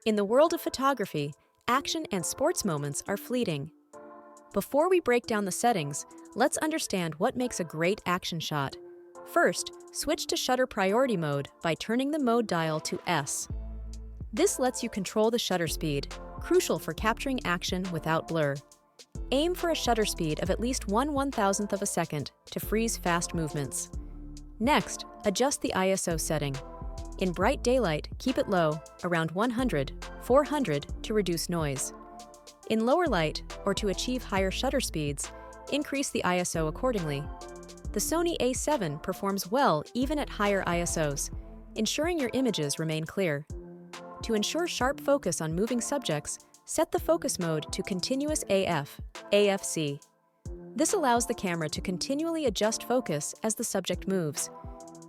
In the world of photography, action and sports moments are fleeting. Before we break down the settings, let's understand what makes a great action shot. First, switch to shutter priority mode by turning the mode dial to S. This lets you control the shutter speed, crucial for capturing action without blur. Aim for a shutter speed of at least 1/1000th of a second to freeze fast movements. Next, adjust the ISO setting. In bright daylight, keep it low, around 100/400 to reduce noise. In lower light, or to achieve higher shutter speeds, increase the ISO accordingly. The Sony A7 performs well even at higher ISOs, ensuring your images remain clear. To ensure sharp focus on moving subjects, set the focus mode to continuous AFC. This allows the camera to continually adjust focus as the subject moves.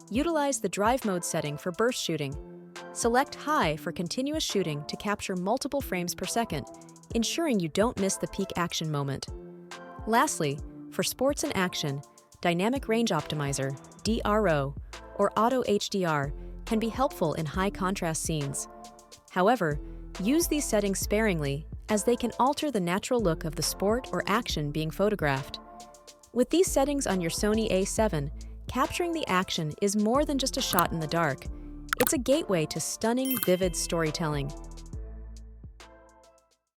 Utilize the drive mode setting for burst shooting. Select high for continuous shooting to capture multiple frames per second, ensuring you don't miss the peak action moment. Lastly, for sports and action, Dynamic Range Optimizer, DRO, or Auto HDR can be helpful in high contrast scenes. However, use these settings sparingly as they can alter the natural look of the sport or action being photographed. With these settings on your Sony A7, capturing the action is more than just a shot in the dark. It's a gateway to stunning, vivid storytelling.